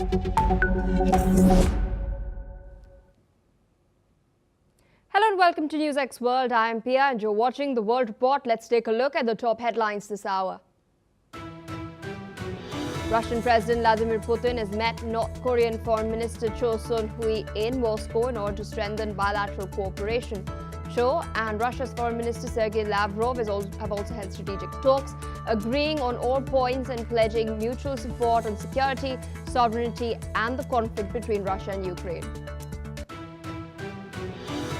Hello and welcome to NewsX World. I am Pia and you're watching the World Report. Let's take a look at the top headlines this hour. Russian President Vladimir Putin has met North Korean Foreign Minister Cho Sun-hui in Moscow in order to strengthen bilateral cooperation. Cho and Russia's Foreign Minister Sergei Lavrov have also held strategic talks, agreeing on all points and pledging mutual support on security, sovereignty and the conflict between Russia and Ukraine.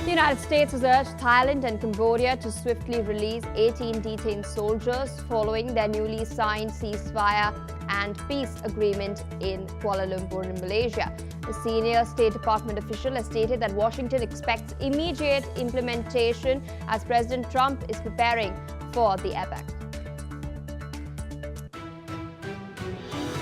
The United States has urged Thailand and Cambodia to swiftly release 18 detained soldiers following their newly signed ceasefire and peace agreement in Kuala Lumpur in Malaysia. The senior State Department official has stated that Washington expects immediate implementation as President Trump is preparing for the epoch.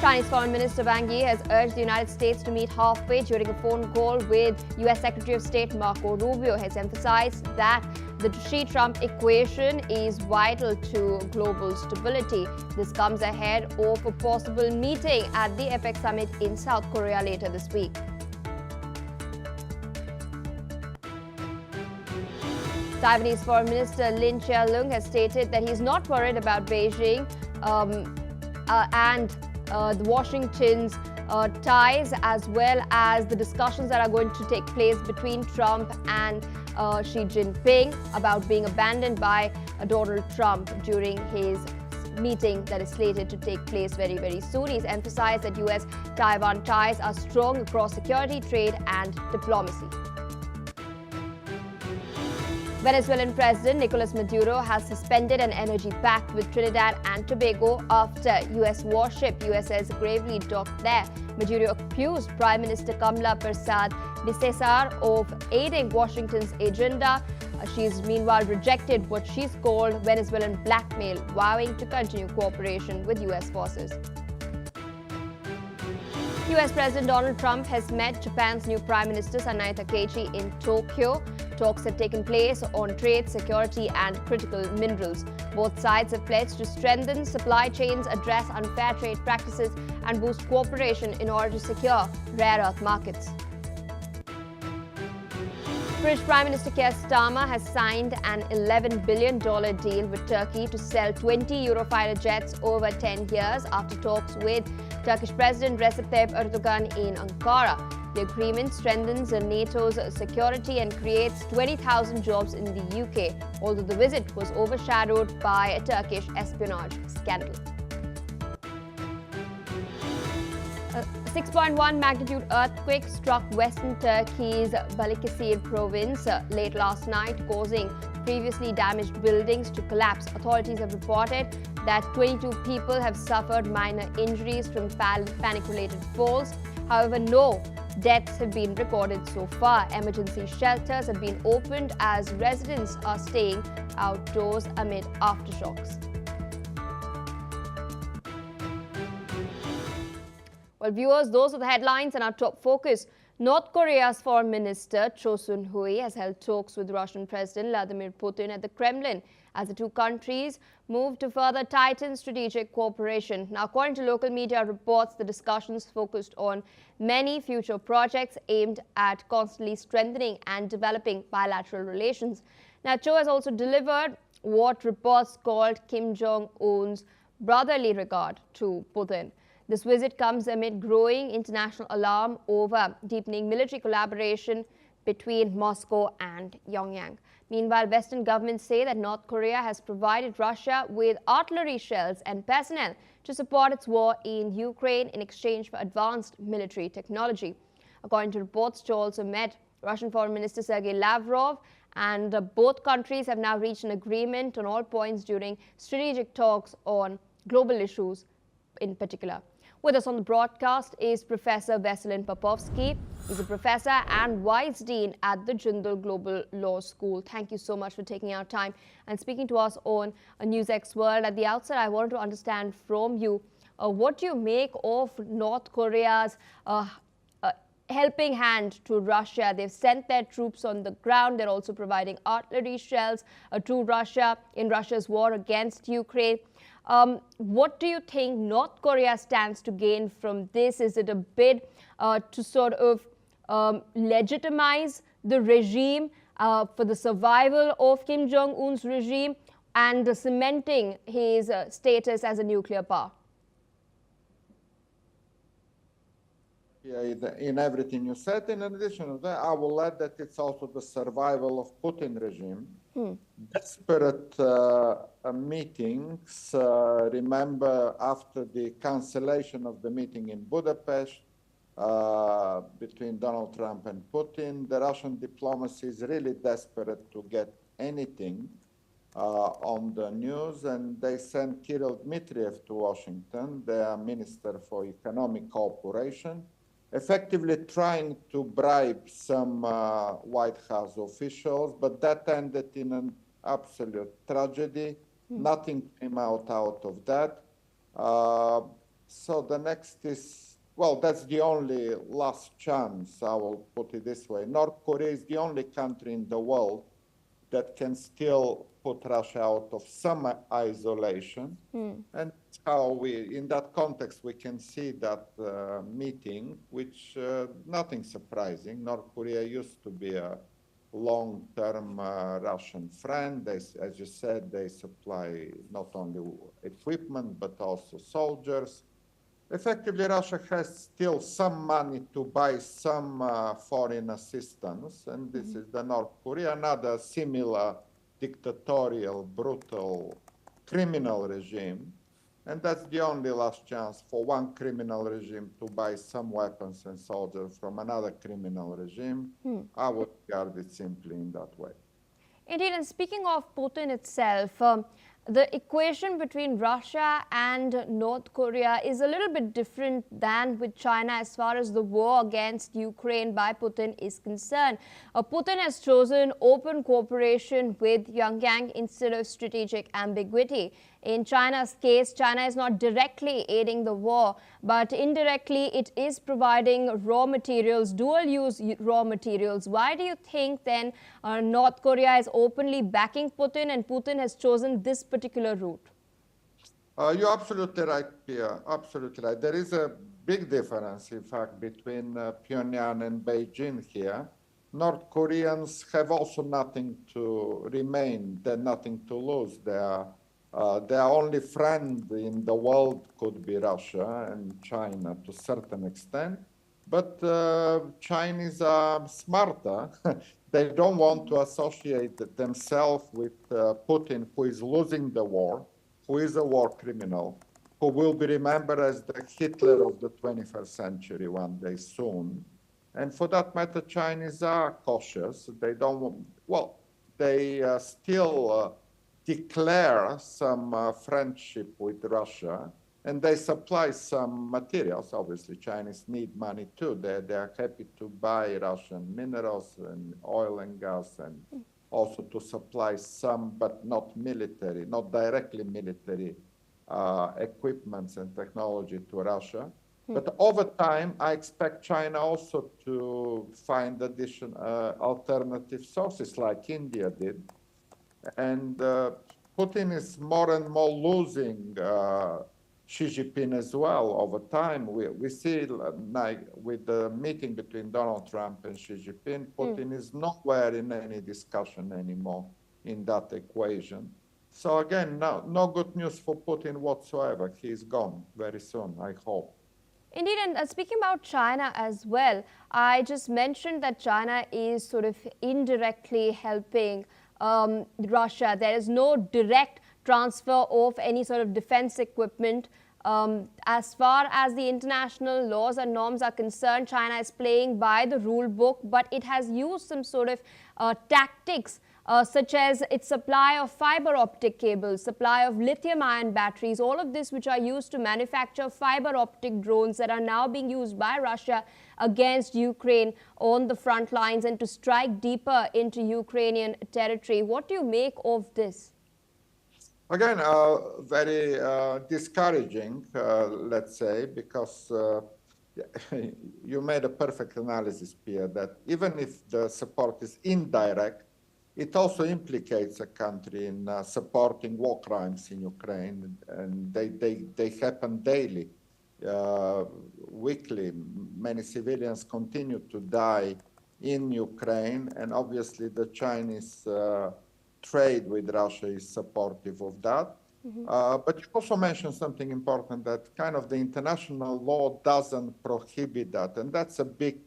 Chinese Foreign Minister Wang Yi has urged the United States to meet halfway during a phone call with US Secretary of State Marco Rubio. He has emphasized that the Xi-Trump equation is vital to global stability. This comes ahead of a possible meeting at the APEC summit in South Korea later this week. Taiwanese Foreign Minister Lin Chia-lung has stated that he's not worried about Beijing and the Washington's ties, as well as the discussions that are going to take place between Trump and Xi Jinping about being abandoned by Donald Trump during his meeting that is slated to take place very, very soon. He's emphasized that US-Taiwan ties are strong across security, trade and diplomacy. Venezuelan President Nicolas Maduro has suspended an energy pact with Trinidad and Tobago after US warship USS gravely docked there. Maduro accused Prime Minister Kamala Persad-Bissessar of aiding Washington's agenda. She's meanwhile rejected what she's called Venezuelan blackmail, vowing to continue cooperation with US forces. US President Donald Trump has met Japan's new Prime Minister Sanae Takaichi in Tokyo. Talks have taken place on trade, security and critical minerals. Both sides have pledged to strengthen supply chains, address unfair trade practices and boost cooperation in order to secure rare earth markets. British Prime Minister Keir Starmer has signed an $11 billion deal with Turkey to sell 20 Eurofighter jets over 10 years after talks with Turkish President Recep Tayyip Erdogan in Ankara. The agreement strengthens NATO's security and creates 20,000 jobs in the UK, although the visit was overshadowed by a Turkish espionage scandal. A 6.1 magnitude earthquake struck western Turkey's Balıkesir province late last night, causing previously damaged buildings to collapse. Authorities have reported that 22 people have suffered minor injuries from panic-related falls. However, no deaths have been recorded so far. Emergency shelters have been opened as residents are staying outdoors amid aftershocks. Well, viewers, those are the headlines and our top focus. North Korea's Foreign Minister Cho Sun-hui has held talks with Russian President Vladimir Putin at the Kremlin as the two countries move to further tighten strategic cooperation. Now, according to local media reports, the discussions focused on many future projects aimed at constantly strengthening and developing bilateral relations. Now, Cho has also delivered what reports called Kim Jong-un's brotherly regard to Putin. This visit comes amid growing international alarm over deepening military collaboration between Moscow and Pyongyang. Meanwhile, Western governments say that North Korea has provided Russia with artillery shells and personnel to support its war in Ukraine in exchange for advanced military technology. According to reports, Cho also met Russian Foreign Minister Sergei Lavrov, and both countries have now reached an agreement on all points during strategic talks on global issues in particular. With us on the broadcast is Professor Veselin Popovsky. He's a professor and vice dean at the Jindal Global Law School. Thank you so much for taking our time and speaking to us on NewsX World. At the outset, I wanted to understand from you what do you make of North Korea's helping hand to Russia? They've sent their troops on the ground. They're also providing artillery shells to Russia in Russia's war against Ukraine. What do you think North Korea stands to gain from this? Is it a bid to sort of legitimize the regime for the survival of Kim Jong-un's regime and cementing his status as a nuclear power? Yeah, in everything you said. In addition to that, I will add that it's also the survival of Putin regime. Desperate meetings. Remember, after the cancellation of the meeting in Budapest between Donald Trump and Putin, the Russian diplomacy is really desperate to get anything on the news, and they sent Kirill Dmitriev to Washington, their Minister for Economic Cooperation, effectively trying to bribe some White House officials, but that ended in an absolute tragedy. Nothing came out of that. So the next is, well, that's the only last chance, I will put it this way. North Korea is the only country in the world that can still put Russia out of some isolation. And how we, in that context, we can see that meeting, which nothing surprising. North Korea used to be a long-term Russian friend. They, as you said, they supply not only equipment, but also soldiers. Effectively, Russia has still some money to buy some foreign assistance, and this is the North Korea, another similar dictatorial, brutal, criminal regime. And that's the only last chance for one criminal regime to buy some weapons and soldiers from another criminal regime. I would regard it simply in that way. Indeed, and speaking of Putin itself, the equation between Russia and North Korea is a little bit different than with China as far as the war against Ukraine by Putin is concerned. Putin has chosen open cooperation with Pyongyang instead of strategic ambiguity. In China's case, China is not directly aiding the war, but indirectly it is providing raw materials, dual-use raw materials. Why do you think then North Korea is openly backing Putin and Putin has chosen this particular route? You're absolutely right, Pia. Absolutely right. There is a big difference, in fact, between Pyongyang and Beijing here. North Koreans have also nothing to remain, they're nothing to lose. Their only friend in the world could be Russia and China to a certain extent. But Chinese are smarter. They don't want to associate themselves with Putin, who is losing the war, who is a war criminal, who will be remembered as the Hitler of the 21st century one day soon. And for that matter, Chinese are cautious. They don't, well, they still declare some friendship with Russia, and they supply some materials. Obviously, Chinese need money too. They are happy to buy Russian minerals and oil and gas, and also to supply some, but not military, not directly military equipments and technology to Russia. But over time, I expect China also to find additional alternative sources like India did. And Putin is more and more losing Xi Jinping as well over time. We see like with the meeting between Donald Trump and Xi Jinping, Putin is nowhere in any discussion anymore in that equation. So again, no good news for Putin whatsoever. He's gone very soon, I hope. Indeed, and speaking about China as well, I just mentioned that China is sort of indirectly helping Russia. There is no direct transfer of any sort of defense equipment. As far as the international laws and norms are concerned, China is playing by the rule book, but it has used some sort of tactics such as its supply of fiber optic cables, supply of lithium-ion batteries, all of this which are used to manufacture fiber optic drones that are now being used by Russia against Ukraine on the front lines and to strike deeper into Ukrainian territory. What do you make of this? Again, very discouraging, let's say, because you made a perfect analysis, Pierre, that even if the support is indirect, it also implicates a country in supporting war crimes in Ukraine, and they happen daily, weekly. Many civilians continue to die in Ukraine, and obviously the Chinese trade with Russia is supportive of that. But you also mentioned something important, that kind of the international law doesn't prohibit that, and that's a big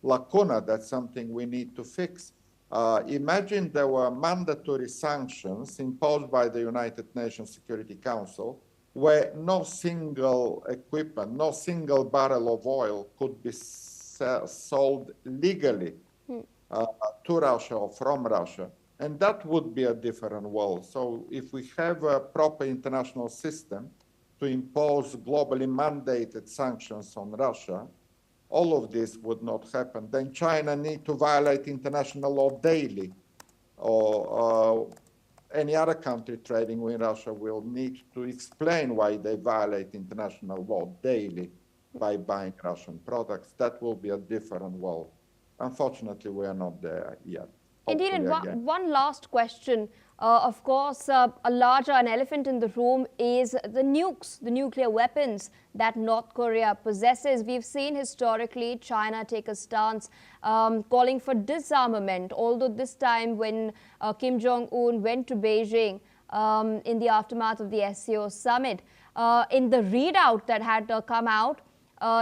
lacuna. That's something we need to fix. Imagine there were mandatory sanctions imposed by the United Nations Security Council, where no single equipment, no single barrel of oil could be sold legally to Russia or from Russia. And that would be a different world. So if we have a proper international system to impose globally mandated sanctions on Russia, all of this would not happen. Then China need to violate international law daily, or any other country trading with Russia will need to explain why they violate international law daily by buying Russian products. That will be a different world. Unfortunately, we are not there yet. Indeed, and one last question. Of course, an elephant in the room is the nukes, the nuclear weapons that North Korea possesses. We've seen historically China take a stance calling for disarmament, although this time when Kim Jong-un went to Beijing in the aftermath of the SCO summit, in the readout that had come out,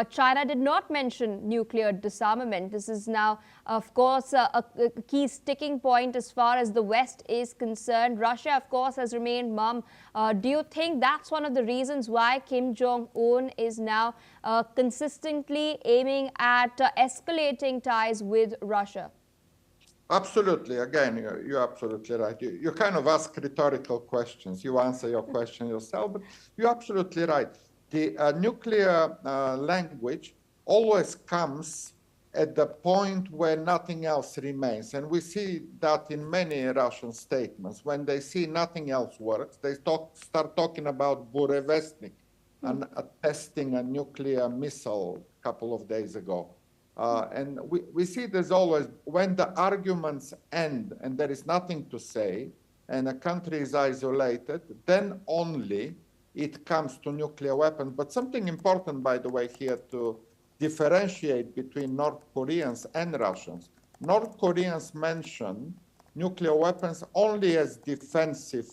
China did not mention nuclear disarmament. This is now, of course, a key sticking point as far as the West is concerned. Russia, of course, has remained mum. Do you think that's one of the reasons why Kim Jong-un is now consistently aiming at escalating ties with Russia? Absolutely. Again, you're absolutely right. You kind of ask rhetorical questions. You answer your question yourself, but you're absolutely right. The nuclear language always comes at the point where nothing else remains. And we see that in many Russian statements. When they see nothing else works, they start talking about Burevestnik and testing a nuclear missile a couple of days ago. And we see there's always, when the arguments end and there is nothing to say, and a country is isolated, then only it comes to nuclear weapons. But something important, by the way, here to differentiate between North Koreans and Russians. North Koreans mention nuclear weapons only as defensive,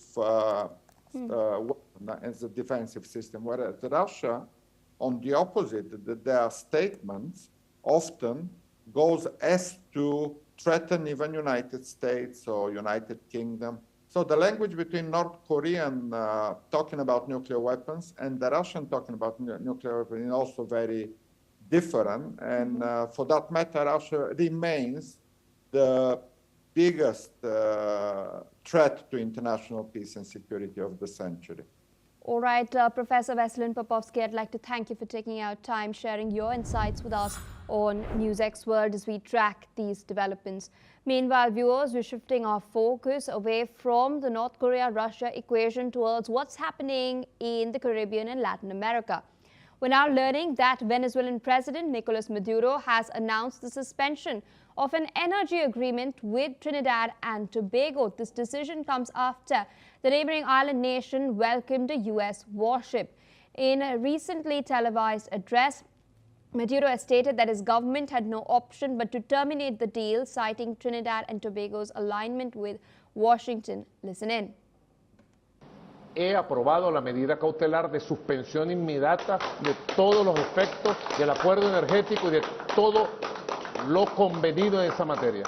as a defensive system, whereas Russia, on the opposite, their statements often goes as to threaten even United States or United Kingdom. So the language between North Korean talking about nuclear weapons and the Russian talking about nuclear weapons is also very different. And for that matter, Russia remains the biggest threat to international peace and security of the century. All right, Professor Veselin Popovsky, I'd like to thank you for taking out time, sharing your insights with us on NewsX World as we track these developments. Meanwhile, viewers, we're shifting our focus away from the North Korea-Russia equation towards what's happening in the Caribbean and Latin America. We're now learning that Venezuelan President Nicolas Maduro has announced the suspension of an energy agreement with Trinidad and Tobago. This decision comes after the neighboring island nation welcomed a US warship. In a recently televised address, Maduro has stated that his government had no option but to terminate the deal, citing Trinidad and Tobago's alignment with Washington. Listen in. He aprobado la medida cautelar de suspensión inmediata de todos los efectos del acuerdo energético y de todo lo convenido en esa materia.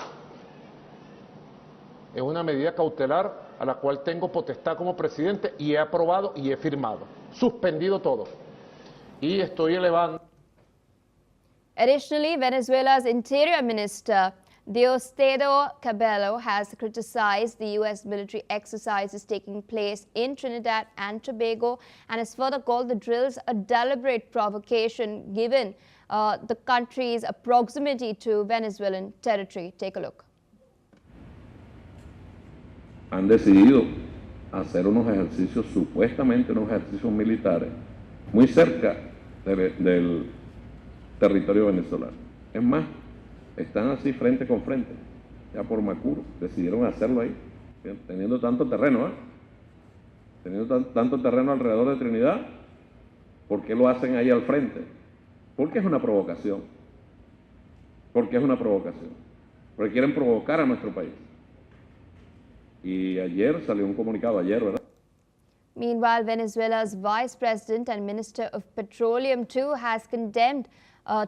Es una medida cautelar a la cual tengo potestad como presidente y he aprobado y he firmado. Suspendido todo. Y estoy elevando. Additionally, Venezuela's Interior Minister Diosdado Cabello has criticized the U.S. military exercises taking place in Trinidad and Tobago and has further called the drills a deliberate provocation given the country's proximity to Venezuelan territory. Take a look. Han decidido hacer unos ejercicios, supuestamente unos ejercicios militares, muy cerca del territorio venezolano. Es más, están así frente con frente. ya por Macuro, decidieron hacerlo ahí, teniendo tanto terreno, teniendo tanto terreno alrededor de Trinidad. ¿Por qué lo hacen ahí al frente? Porque es una provocación. Porque es una provocación. Porque quieren provocar a nuestro país. Y ayer salió un comunicado, ¿verdad? Meanwhile, Venezuela's Vice President and Minister of Petroleum too has condemned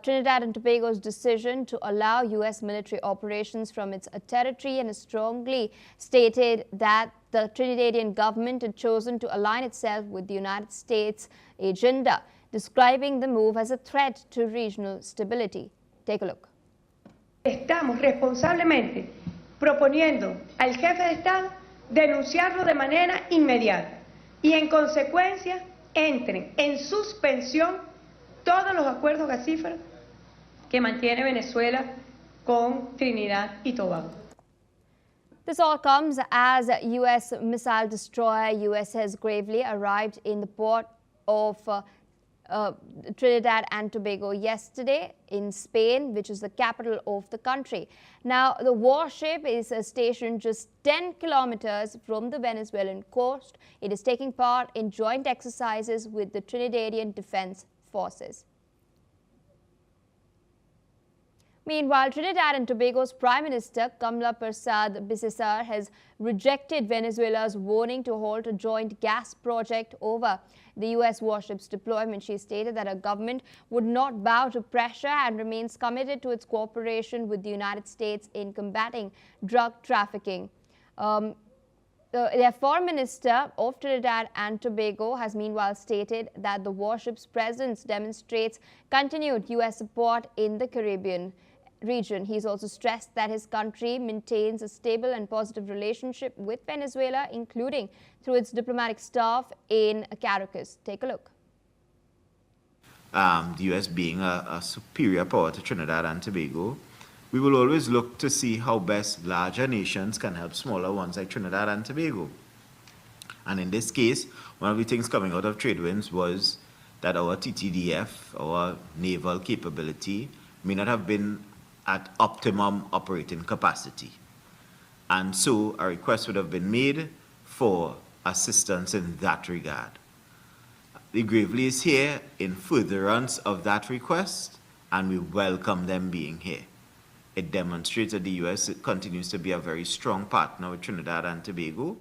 Trinidad and Tobago's decision to allow U.S. military operations from its territory and strongly stated that the Trinidadian government had chosen to align itself with the United States agenda, describing the move as a threat to regional stability. Take a look. Estamos responsablemente proponiendo al jefe de Estado denunciarlo de manera inmediata y en consecuencia entren en suspensión todos los acuerdos gasíferos que mantiene Venezuela con Trinidad y Tobago. This all comes as U.S. missile destroyer US has gravely arrived in the port of Trinidad and Tobago yesterday in Spain, which is the capital of the country. Now, the warship is stationed just 10 kilometers from the Venezuelan coast. It is taking part in joint exercises with the Trinidadian Defense Forces. Meanwhile, Trinidad and Tobago's Prime Minister Kamla Persad Bissessar has rejected Venezuela's warning to halt a joint gas project over the U.S. warship's deployment. She stated that her government would not bow to pressure and remains committed to its cooperation with the United States in combating drug trafficking. The Foreign Minister of Trinidad and Tobago has meanwhile stated that the warship's presence demonstrates continued U.S. support in the Caribbean region. He's also stressed that his country maintains a stable and positive relationship with Venezuela, including through its diplomatic staff in Caracas. Take a look. The U.S. being a superior power to Trinidad and Tobago, we will always look to see how best larger nations can help smaller ones like Trinidad and Tobago. And in this case, one of the things coming out of trade winds was that our TTDF, our naval capability, may not have been at optimum operating capacity. And so a request would have been made for assistance in that regard. The Gravely is here in furtherance of that request, and we welcome them being here. It demonstrates that the U.S. continues to be a very strong partner with Trinidad and Tobago.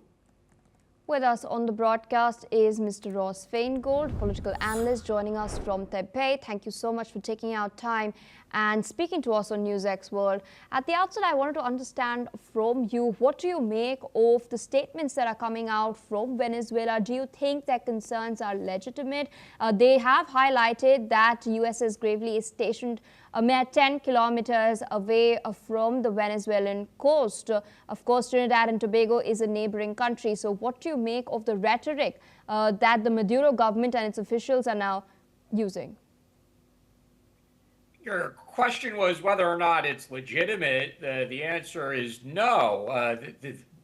With us on the broadcast is Mr. Ross Feingold, political analyst, joining us from Taipei. Thank you so much for taking out time and speaking to us on NewsX World. At the outset, I wanted to understand from you, what do you make of the statements that are coming out from Venezuela? Do you think their concerns are legitimate? They have highlighted that USS Gravely is stationed a mere 10 kilometers away from the Venezuelan coast. Of course, Trinidad and Tobago is a neighboring country. So what do you make of the rhetoric that the Maduro government and its officials are now using? Your question was whether or not it's legitimate. The answer is no.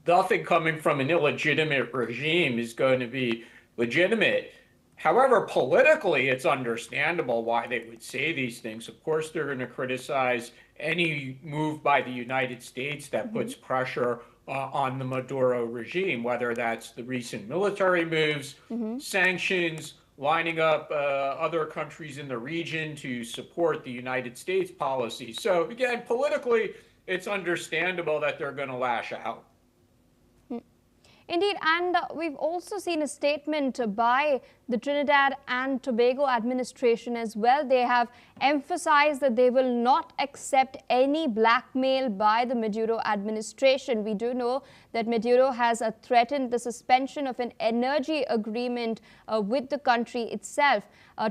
Nothing coming from an illegitimate regime is going to be legitimate. However, politically, it's understandable why they would say these things. Of course, they're going to criticize any move by the United States that puts pressure on the Maduro regime, whether that's the recent military moves, sanctions, lining up other countries in the region to support the United States policy. So again, politically, it's understandable that they're going to lash out. Indeed, and we've also seen a statement by the Trinidad and Tobago administration as well. They have emphasized that they will not accept any blackmail by the Maduro administration. We do know that Maduro has threatened the suspension of an energy agreement with the country itself.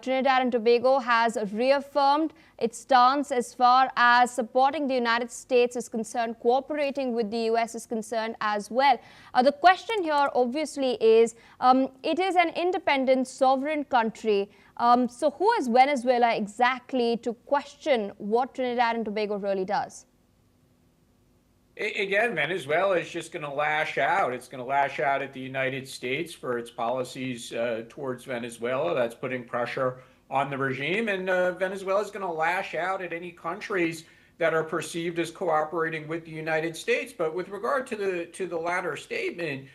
Trinidad and Tobago has reaffirmed its stance as far as supporting the United States is concerned, cooperating with the US is concerned as well. The question here obviously is, it is an independent sovereign country. So who is Venezuela exactly to question what Trinidad and Tobago really does? Again, Venezuela is just going to lash out. It's going to lash out at the United States for its policies towards Venezuela. That's putting pressure on the regime. And Venezuela is going to lash out at any countries that are perceived as cooperating with the United States. But with regard to the latter statement,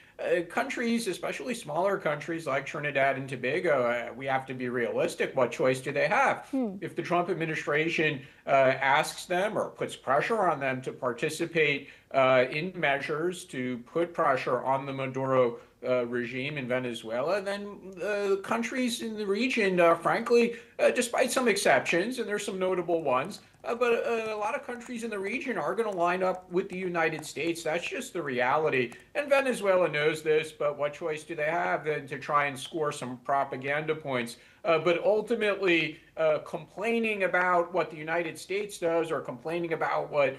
countries, especially smaller countries like Trinidad and Tobago, we have to be realistic. What choice do they have? If the Trump administration asks them or puts pressure on them to participate in measures to put pressure on the Maduro regime in Venezuela, then countries in the region, frankly, despite some exceptions, and there's some notable ones, but a lot of countries in the region are going to line up with the United States. That's just the reality. And Venezuela knows this, but what choice do they have then to try and score some propaganda points? But ultimately, complaining about what the United States does or complaining about what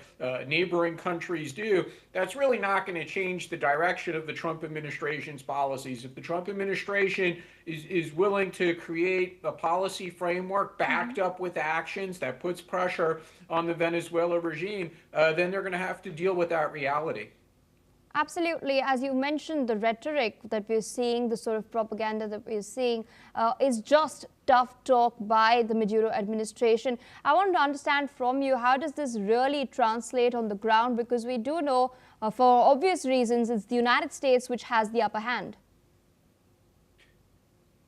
neighboring countries do, that's really not going to change the direction of the Trump administration's policies. If the Trump administration is willing to create a policy framework backed up with actions that puts pressure on the Venezuela regime, then they're going to have to deal with that reality. Absolutely. As you mentioned, the rhetoric that we're seeing, the sort of propaganda that we're seeing is just tough talk by the Maduro administration. I want to understand from you, how does this really translate on the ground? Because we do know, for obvious reasons, it's the United States which has the upper hand.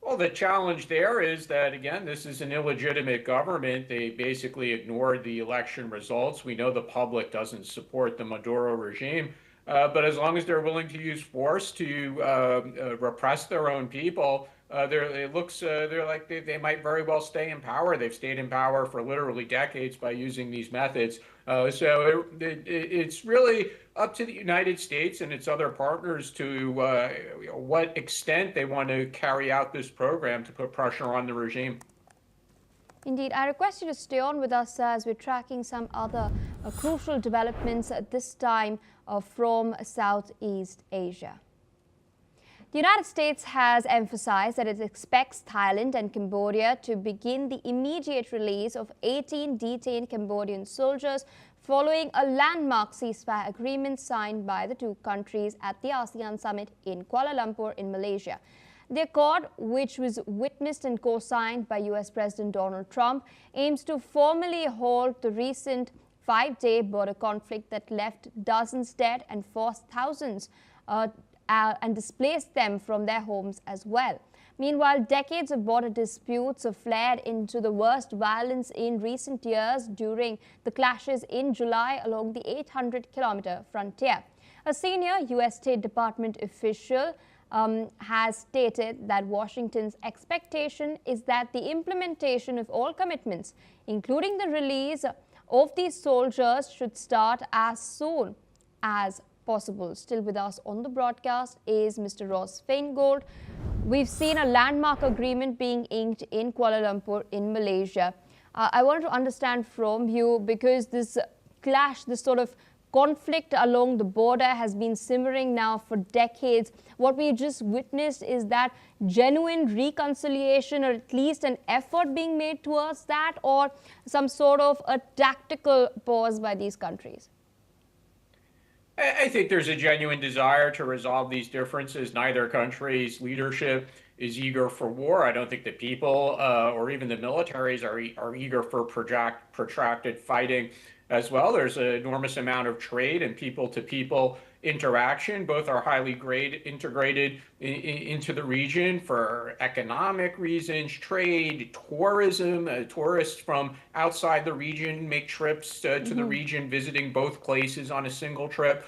Well, the challenge there is that, again, this is an illegitimate government. They basically ignored the election results. We know the public doesn't support the Maduro regime. But as long as they're willing to use force to repress their own people, it looks they're like they might very well stay in power. They've stayed in power for literally decades by using these methods. So it's really up to the United States and its other partners to what extent they want to carry out this program to put pressure on the regime. Indeed, I request you to stay on with us as we're tracking some other crucial developments at this time from Southeast Asia. The United States has emphasized that it expects Thailand and Cambodia to begin the immediate release of 18 detained Cambodian soldiers following a landmark ceasefire agreement signed by the two countries at the ASEAN summit in Kuala Lumpur in Malaysia. The accord, which was witnessed and co-signed by US President Donald Trump, aims to formally halt the recent 5-day border conflict that left dozens dead and forced thousands and displaced them from their homes as well. Meanwhile, decades of border disputes have flared into the worst violence in recent years during the clashes in July along the 800-kilometer frontier. A senior US State Department official has stated that Washington's expectation is that the implementation of all commitments, including the release of these soldiers, should start as soon as possible. Still with us on the broadcast is Mr. Ross Feingold. We've seen a landmark agreement being inked in Kuala Lumpur in Malaysia. I want to understand from you, because this clash, this sort of conflict along the border has been simmering now for decades. What we just witnessed is that genuine reconciliation, or at least an effort being made towards that, or some sort of a tactical pause by these countries? I think there's a genuine desire to resolve these differences. Neither country's leadership is eager for war. I don't think the people or even the militaries are eager for protracted fighting as well. There's an enormous amount of trade and people-to-people interaction. Both are highly integrated into the region for economic reasons, trade, tourism. Tourists from outside the region make trips to the region, visiting both places on a single trip.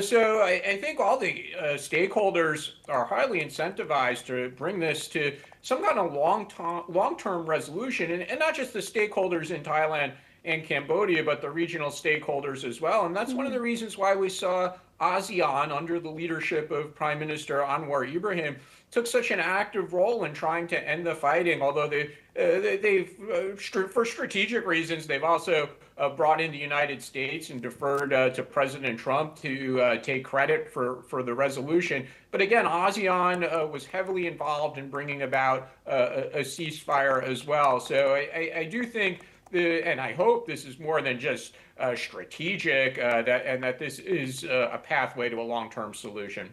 So I think all the stakeholders are highly incentivized to bring this to some kind of long-term resolution, and not just the stakeholders in Thailand and Cambodia, but the regional stakeholders as well. And that's one of the reasons why we saw ASEAN, under the leadership of Prime Minister Anwar Ibrahim, took such an active role in trying to end the fighting, although they've for strategic reasons, they've also brought in the United States and deferred to President Trump to take credit for the resolution. But again, ASEAN was heavily involved in bringing about a ceasefire as well. So I do think, and I hope this is more than just strategic, that this is a pathway to a long-term solution.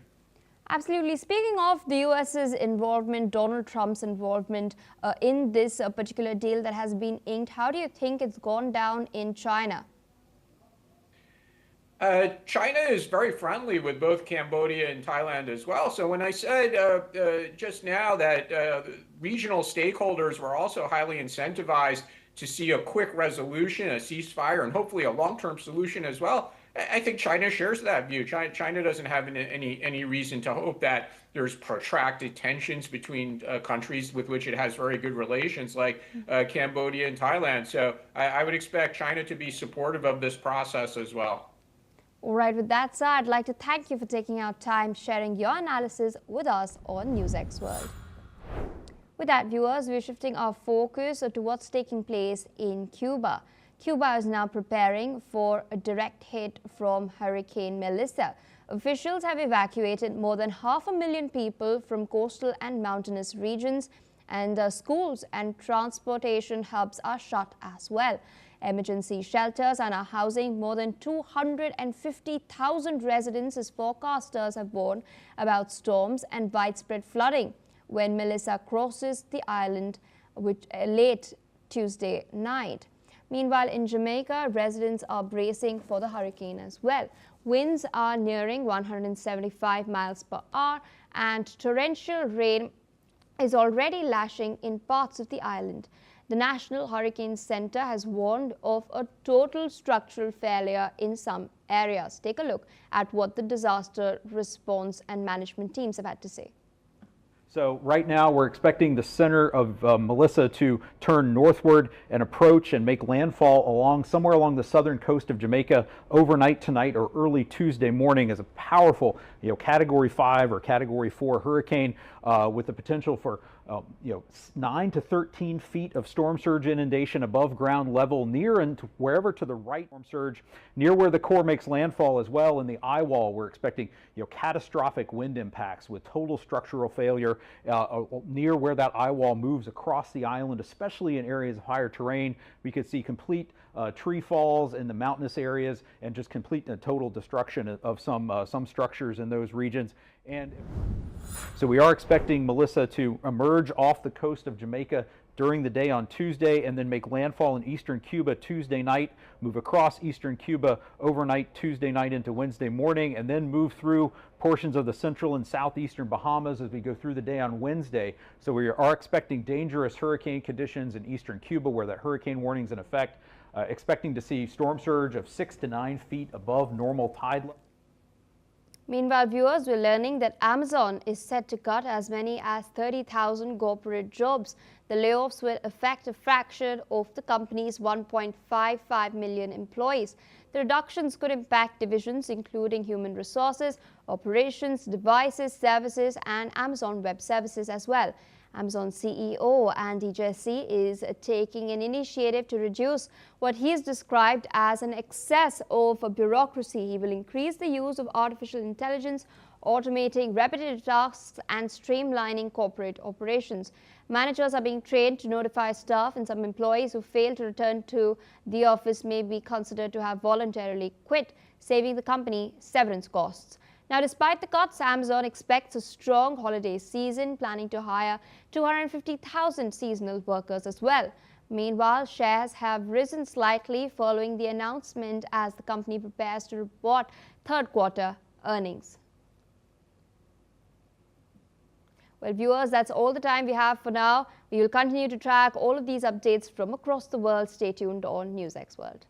Absolutely. Speaking of the US's involvement, Donald Trump's involvement in this particular deal that has been inked, how do you think it's gone down in China? China is very friendly with both Cambodia and Thailand as well. So when I said just now that regional stakeholders were also highly incentivized to see a quick resolution, a ceasefire, and hopefully a long-term solution as well, I think China shares that view. China doesn't have any reason to hope that there's protracted tensions between countries with which it has very good relations, like Cambodia and Thailand. So I would expect China to be supportive of this process as well. All right, with that said, I'd like to thank you for taking out time sharing your analysis with us on NewsX World. With that, viewers, we're shifting our focus to what's taking place in Cuba. Cuba is now preparing for a direct hit from Hurricane Melissa. Officials have evacuated more than 500,000 people from coastal and mountainous regions, and schools and transportation hubs are shut as well. Emergency shelters are now housing more than 250,000 residents as forecasters have warned about storms and widespread flooding when Melissa crosses the island late Tuesday night. Meanwhile, in Jamaica, residents are bracing for the hurricane as well. Winds are nearing 175 miles per hour and torrential rain is already lashing in parts of the island. The National Hurricane Center has warned of a total structural failure in some areas. Take a look at what the disaster response and management teams have had to say. So right now we're expecting the center of Melissa to turn northward and approach and make landfall somewhere along the southern coast of Jamaica overnight tonight or early Tuesday morning as a powerful, Category 5 or Category 4 hurricane with the potential for 9 to 13 feet of storm surge inundation above ground level near and wherever to the right. Storm surge near where the core makes landfall as well in the eye wall. We're expecting catastrophic wind impacts with total structural failure near where that eye wall moves across the island, especially in areas of higher terrain. We could see complete tree falls in the mountainous areas and just complete and total destruction of some structures in those regions. And so we are expecting Melissa to emerge off the coast of Jamaica during the day on Tuesday and then make landfall in eastern Cuba Tuesday night, move across eastern Cuba overnight Tuesday night into Wednesday morning, and then move through portions of the central and southeastern Bahamas as we go through the day on Wednesday. So we are expecting dangerous hurricane conditions in eastern Cuba where that hurricane warning is in effect, expecting to see storm surge of 6 to 9 feet above normal tide level. Meanwhile, viewers, we're learning that Amazon is set to cut as many as 30,000 corporate jobs. The layoffs will affect a fraction of the company's 1.55 million employees. The reductions could impact divisions including human resources, operations, devices, services, and Amazon Web Services as well. Amazon CEO Andy Jassy is taking an initiative to reduce what he has described as an excess of bureaucracy. He will increase the use of artificial intelligence, automating repetitive tasks and streamlining corporate operations. Managers are being trained to notify staff, and some employees who fail to return to the office may be considered to have voluntarily quit, saving the company severance costs. Now, despite the cuts, Amazon expects a strong holiday season, planning to hire 250,000 seasonal workers as well. Meanwhile, shares have risen slightly following the announcement as the company prepares to report third quarter earnings. Well, viewers, that's all the time we have for now. We will continue to track all of these updates from across the world. Stay tuned on NewsX World.